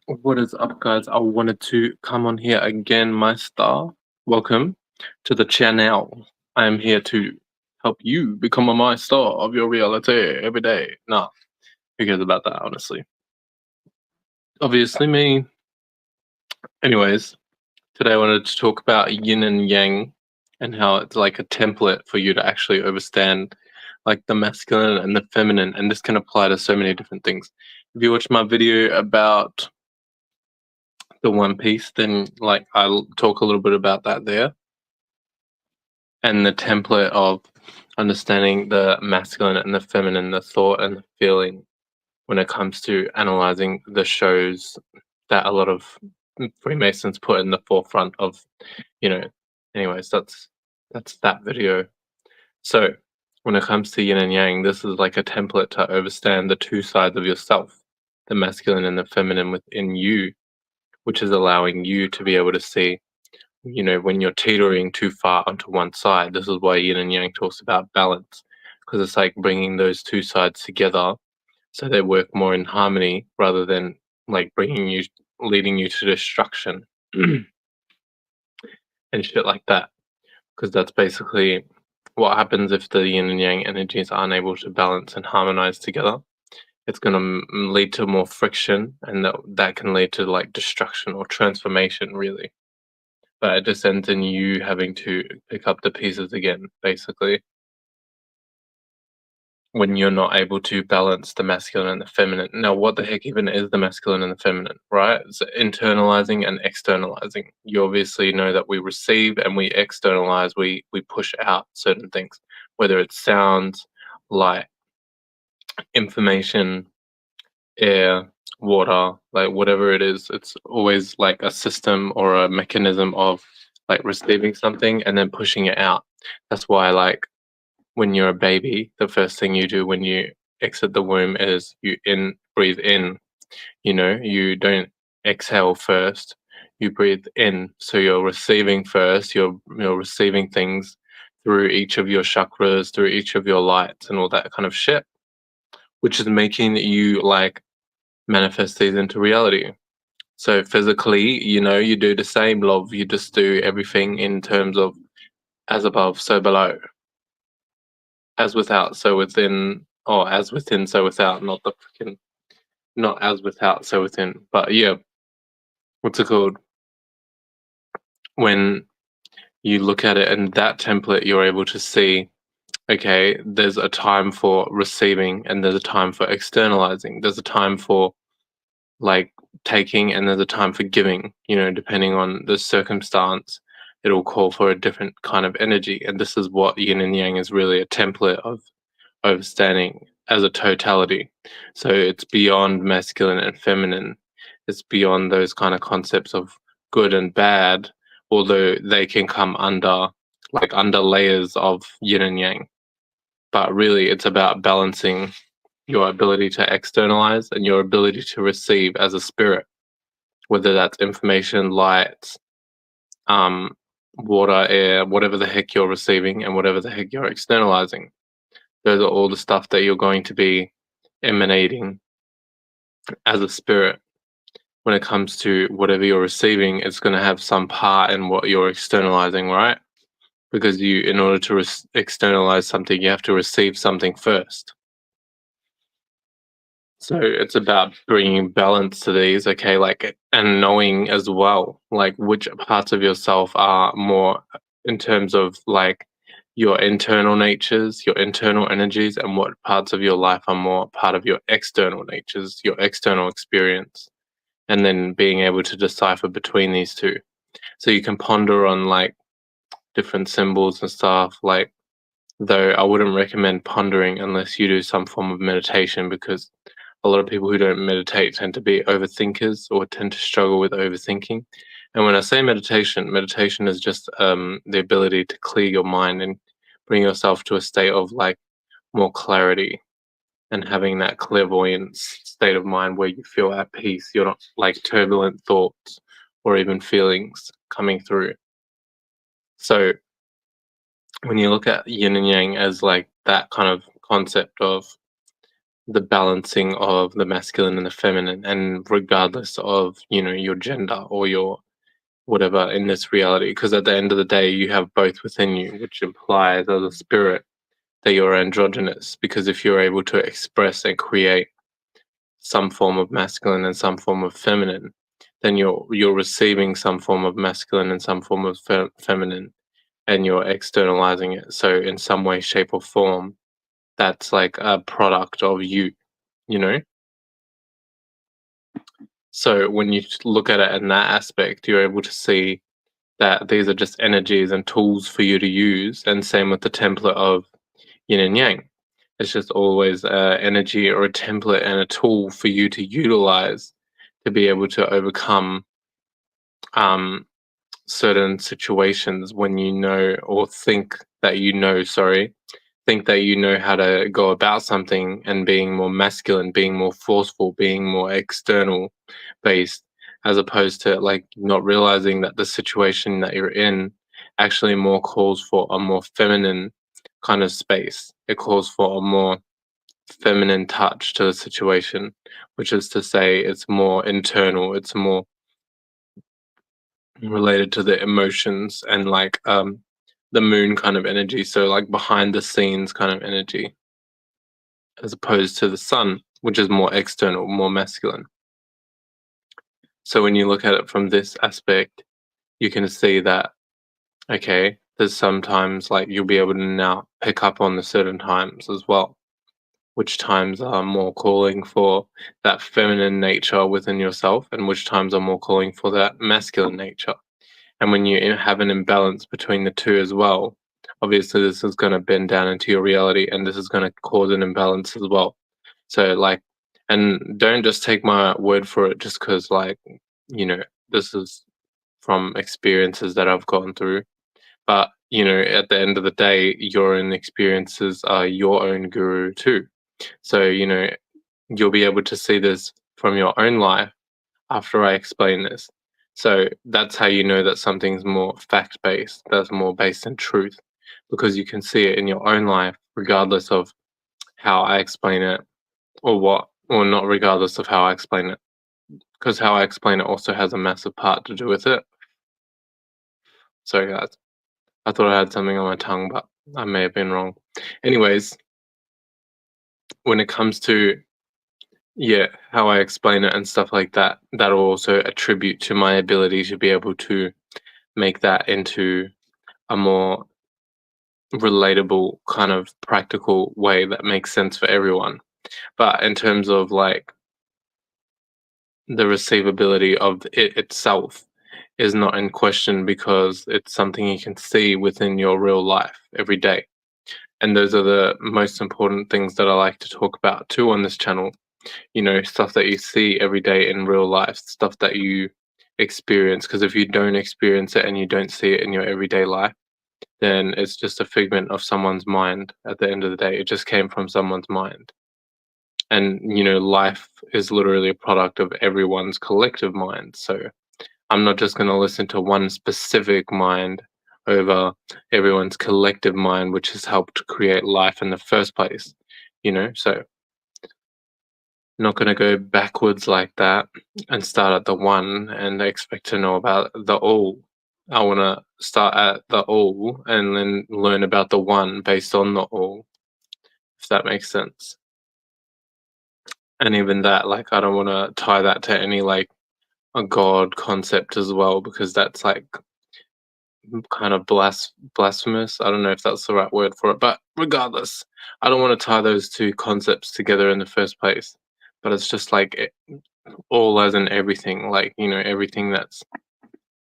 What is up, guys? I wanted to come on here again, Mystar. Welcome to the channel. I am here to help you become a Mystar of your reality every day. Nah, who cares about that, honestly? Obviously, me. Anyways, today I wanted to talk about yin and yang and how it's like a template for you to actually understand like the masculine and the feminine, and this can apply to so many different things. If you watch my video about the One Piece, then like I'll talk a little bit about that there, and the template of understanding the masculine and the feminine, the thought and the feeling when it comes to analyzing the shows that a lot of Freemasons put in the forefront of, you know. Anyways, that's that video. So when it comes to yin and yang, this is like a template to understand the two sides of yourself, the masculine and the feminine within you, which is allowing you to be able to see, when you're teetering too far onto one side. This is why yin and yang talks about balance, because it's like bringing those two sides together so they work more in harmony rather than like leading you to destruction and shit like that. Because that's basically what happens if the yin and yang energies aren't able to balance and harmonize together. It's going to lead to more friction, and that can lead to like destruction or transformation, really. But it just ends in you having to pick up the pieces again, basically, when you're not able to balance the masculine and the feminine. Now, what the heck even is the masculine and the feminine, right? It's internalizing and externalizing. You obviously know that we receive and we externalize, we push out certain things, whether it's sounds, light, information, air, water, like whatever it is. It's always like a system or a mechanism of like receiving something and then pushing it out. That's why, like, when you're a baby, the first thing you do when you exit the womb is breathe in. You don't exhale first. You breathe in. So you're receiving first. You're receiving things through each of your chakras, through each of your lights and all that kind of shit, which is making you like manifest these into reality. So physically, you do the same, love. You just do everything in terms of as above, so below, as without, so within, or as within, so without. Not the freaking, not as without, so within. But yeah, what's it called? When you look at it in that template, you're able to see, okay, there's a time for receiving and there's a time for externalizing. There's a time for like taking and there's a time for giving, depending on the circumstance. It'll call for a different kind of energy, and this is what yin and yang is, really a template of overstanding as a totality. So it's beyond masculine and feminine. It's beyond those kind of concepts of good and bad, although they can come under layers of yin and yang. But really it's about balancing your ability to externalize and your ability to receive as a spirit, whether that's information, light, um, water, air, whatever the heck you're receiving and whatever the heck you're externalizing. Those are all the stuff that you're going to be emanating as a spirit. When it comes to whatever you're receiving, it's going to have some part in what you're externalizing, right? Because in order to externalize something, you have to receive something first. So it's about bringing balance to these, okay, like, and knowing as well, like, which parts of yourself are more in terms of like your internal natures, your internal energies, and what parts of your life are more part of your external natures, your external experience, and then being able to decipher between these two. So you can ponder on like different symbols and stuff, like, though I wouldn't recommend pondering unless you do some form of meditation, because a lot of people who don't meditate tend to be overthinkers or tend to struggle with overthinking. And when I say meditation, meditation is just the ability to clear your mind and bring yourself to a state of like more clarity and having that clairvoyance state of mind where you feel at peace. You're not like turbulent thoughts or even feelings coming through. So when you look at yin and yang as like that kind of concept of the balancing of the masculine and the feminine, and regardless of, your gender or your whatever in this reality, because at the end of the day, you have both within you, which implies as a spirit that you're androgynous, because if you're able to express and create some form of masculine and some form of feminine, then you're receiving some form of masculine and some form of feminine, and you're externalizing it. So in some way, shape, or form, that's like a product of you, you know. So when you look at it in that aspect, you're able to see that these are just energies and tools for you to use, and same with the template of yin and yang. It's just always energy or a template and a tool for you to utilize to be able to overcome um, certain situations when you know, or think that you know, sorry, think that you know how to go about something, and being more masculine, being more forceful, being more external based, as opposed to like not realizing that the situation that you're in actually more calls for a more feminine kind of space. It calls for a more feminine touch to the situation, which is to say it's more internal, it's more related to the emotions, and like the moon kind of energy, so like behind the scenes kind of energy, as opposed to the sun, which is more external, more masculine. So when you look at it from this aspect, you can see that, okay, there's sometimes like you'll be able to now pick up on the certain times as well, which times are more calling for that feminine nature within yourself, and which times are more calling for that masculine nature. And when you have an imbalance between the two as well, obviously this is going to bend down into your reality, and this is going to cause an imbalance as well. So, like, and don't just take my word for it just because, like, this is from experiences that I've gone through. But, at the end of the day, your own experiences are your own guru too. So, you'll be able to see this from your own life after I explain this. So that's how you know that something's more fact based, that's more based in truth, because you can see it in your own life, regardless of how I explain it, or not regardless of how I explain it, because how I explain it also has a massive part to do with it. Sorry, guys. I thought I had something on my tongue, but I may have been wrong. Anyways, when it comes to, yeah, how I explain it and stuff like that, that'll also attribute to my ability to be able to make that into a more relatable kind of practical way that makes sense for everyone. But in terms of like the receivability of it itself is not in question, because it's something you can see within your real life every day. And those are the most important things that I like to talk about too on this channel. Stuff that you see every day in real life, stuff that you experience. Because if you don't experience it and you don't see it in your everyday life, then it's just a figment of someone's mind at the end of the day. It just came from someone's mind. And, life is literally a product of everyone's collective mind. So I'm not just going to listen to one specific mind over everyone's collective mind, which has helped create life in the first place, So not going to go backwards like that and start at the one and expect to know about the all. I want to start at the all and then learn about the one based on the all, if that makes sense. And even that, like, I don't want to tie that to any like a god concept as well, because that's like kind of blasphemous. I don't know if that's the right word for it, but regardless, I don't want to tie those two concepts together in the first place. But it's just like all as in everything, like, everything that's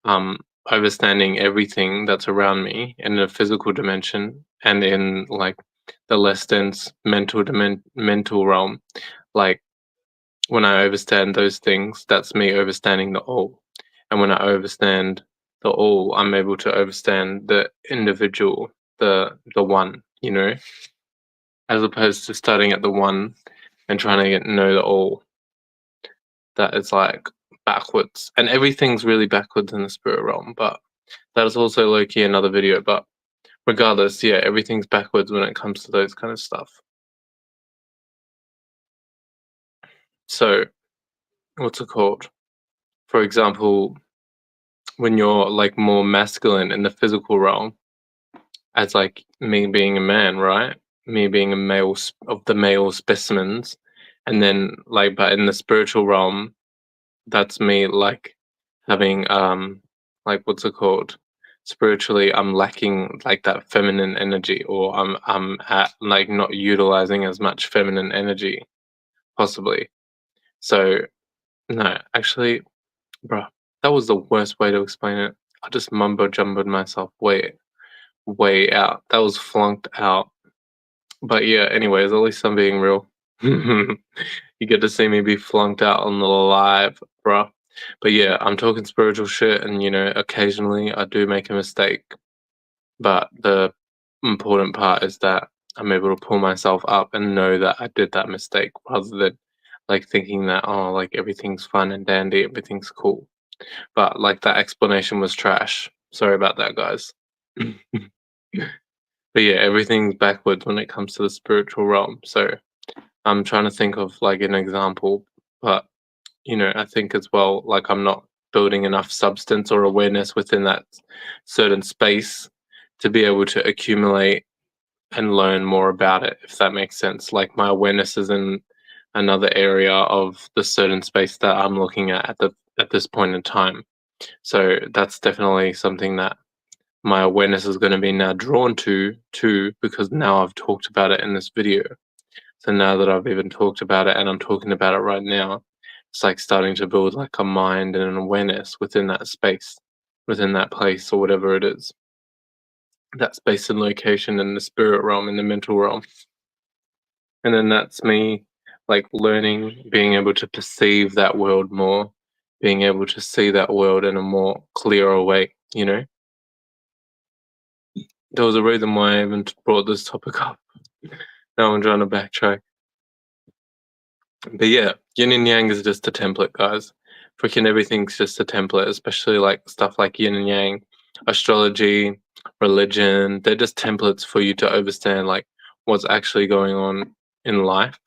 um understanding everything that's around me in a physical dimension, and in like the less dense mental realm. Like, when I understand those things, that's me understanding the all. And when I understand the all, I'm able to understand the individual, the one, as opposed to starting at the one and trying to know the all. That is like backwards. And everything's really backwards in the spirit realm, but that is also low key another video. But regardless, yeah, everything's backwards when it comes to those kind of stuff. So, what's it called? For example, when you're like more masculine in the physical realm, as like me being a man, right? Me being a male of the male specimens, and then like, but in the spiritual realm, that's me like having like what's it called? Spiritually, I'm lacking like that feminine energy, or I'm at like not utilizing as much feminine energy, possibly. So no, actually, bruh, that was the worst way to explain it. I just mumbo jumboed myself way out. That was flunked out. But yeah, anyways, at least I'm being real. You get to see me be flunked out on the live, bruh. But yeah, I'm talking spiritual shit, and occasionally I do make a mistake. But the important part is that I'm able to pull myself up and know that I did that mistake rather than like thinking that, oh, like everything's fun and dandy, everything's cool. But like that explanation was trash. Sorry about that, guys. But yeah, everything's backwards when it comes to the spiritual realm. So I'm trying to think of like an example, but I think as well, like I'm not building enough substance or awareness within that certain space to be able to accumulate and learn more about it, if that makes sense. Like my awareness is in another area of the certain space that I'm looking at this point in time. So that's definitely something that my awareness is going to be now drawn to too, because now I've talked about it in this video. So now that I've even talked about it and I'm talking about it right now, it's like starting to build like a mind and an awareness within that space, within that place or whatever it is, that space and location in the spirit realm, in the mental realm. And then that's me like learning, being able to perceive that world more, being able to see that world in a more clearer way. There was a reason why I even brought this topic up. Now I'm trying to backtrack. But yeah, yin and yang is just a template, guys. Freaking everything's just a template, especially like stuff like yin and yang, astrology, religion. They're just templates for you to understand like what's actually going on in life.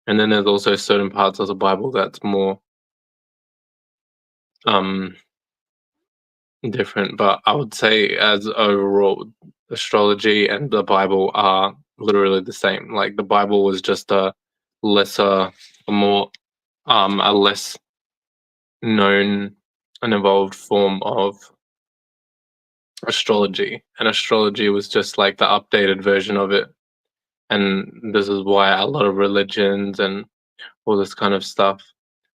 And then there's also certain parts of the Bible that's more um different. But I would say as overall, astrology and the Bible are literally the same. Like the Bible was just a lesser, a more a less known and evolved form of astrology, and astrology was just like the updated version of it. And this is why a lot of religions and all this kind of stuff,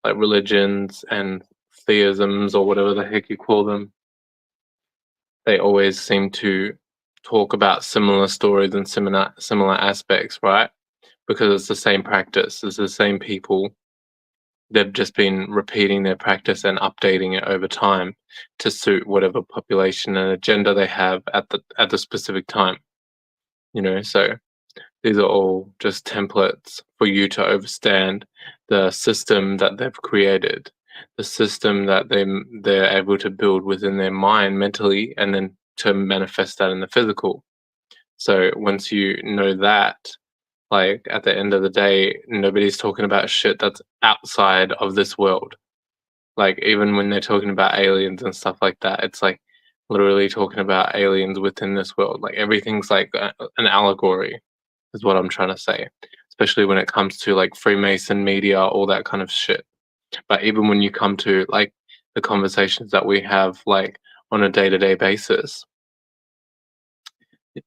like religions and theisms or whatever the heck you call them, they always seem to talk about similar stories and similar aspects, right? Because it's the same practice, it's the same people. They've just been repeating their practice and updating it over time to suit whatever population and agenda they have at the specific time. So these are all just templates for you to understand the system that they've created, the system that they're able to build within their mind mentally, and then to manifest that in the physical. So once you know that, like at the end of the day, nobody's talking about shit that's outside of this world. Like even when they're talking about aliens and stuff like that, it's like literally talking about aliens within this world. Like everything's like an allegory, is what I'm trying to say. Especially when it comes to like Freemason media, all that kind of shit. But even when you come to like the conversations that we have like on a day-to-day basis,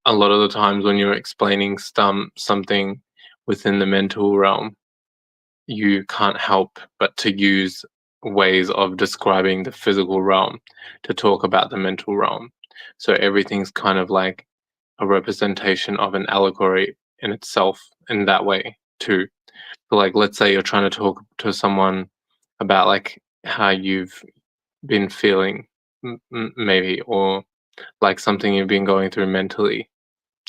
a lot of the times when you're explaining something within the mental realm, you can't help but to use ways of describing the physical realm to talk about the mental realm. So everything's kind of like a representation of an allegory in itself in that way too. So like let's say you're trying to talk to someone about like how you've been feeling maybe, or like something you've been going through mentally.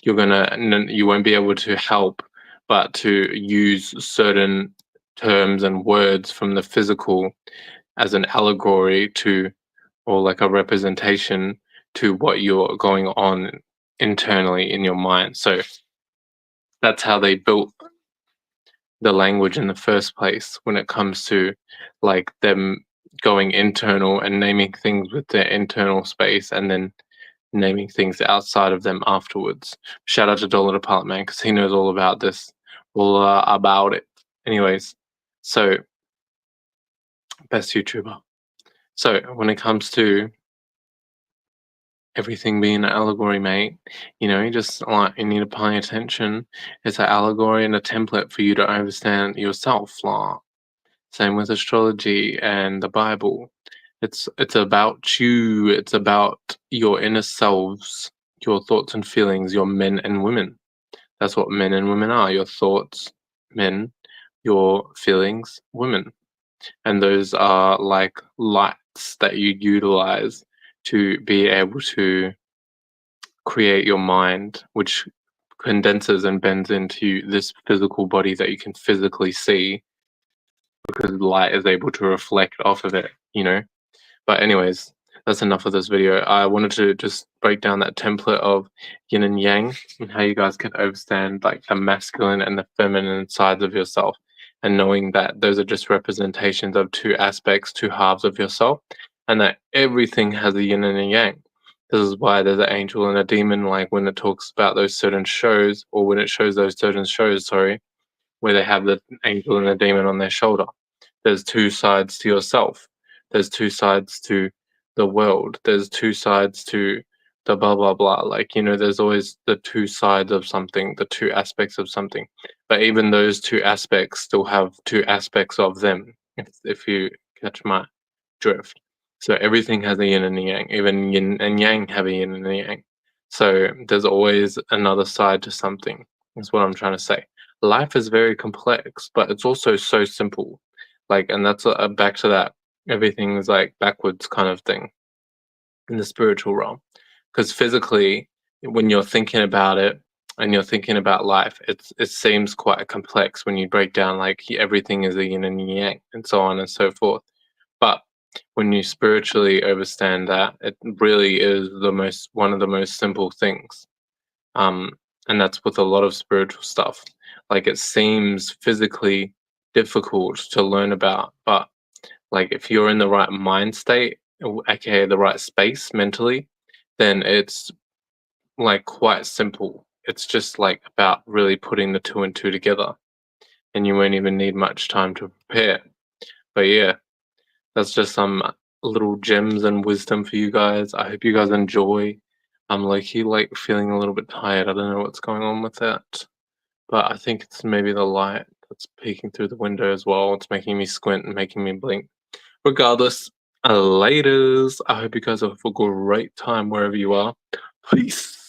You won't be able to help but to use certain terms and words from the physical as an allegory to, or like a representation to what you're going on internally in your mind. So that's how they built the language in the first place when it comes to like them going internal and naming things with their internal space and then naming things outside of them afterwards. Shout out to Dollar Department because he knows all about this, all about it. Anyways, so best YouTuber. So when it comes to everything being an allegory, mate, you just like you need to pay attention. It's an allegory and a template for you to understand yourself. Like, same with astrology and the Bible. It's about you. It's about your inner selves, your thoughts and feelings, your men and women. That's what men and women are. Your thoughts, men, your feelings, women. And those are like lights that you utilize to be able to create your mind, which condenses and bends into this physical body that you can physically see because light is able to reflect off of it. But anyways, that's enough of this video. I wanted to just break down that template of yin and yang and how you guys can understand like the masculine and the feminine sides of yourself, and knowing that those are just representations of two aspects, two halves of yourself, and that everything has a yin and a yang. This is why there's an angel and a demon, like when it talks about those certain shows, or when it shows those certain shows, sorry, where they have the angel and the demon on their shoulder. There's two sides to yourself. There's two sides to the world. There's two sides to the blah blah blah. There's always the two sides of something, the two aspects of something. But even those two aspects still have two aspects of them, if you catch my drift. So everything has a yin and a yang. Even yin and yang have a yin and a yang. So there's always another side to something. That's what I'm trying to say. Life is very complex, but it's also so simple. And that's back to that. Everything is like backwards kind of thing in the spiritual realm. Because physically, when you're thinking about it and you're thinking about life, it seems quite complex when you break down like everything is a yin and yang and so on and so forth. But when you spiritually understand that, it really is one of the most simple things. Um, and that's with a lot of spiritual stuff. Like it seems physically difficult to learn about, but like if you're in the right mind state, aka the right space mentally, then it's like quite simple. It's just like about really putting the two and two together, and you won't even need much time to prepare. But yeah, that's just some little gems and wisdom for you guys. I hope you guys enjoy. I'm like feeling a little bit tired. I don't know what's going on with that, but I think it's maybe the light that's peeking through the window as well. It's making me squint and making me blink. Regardless, laters. I hope you guys have a great time wherever you are. Peace.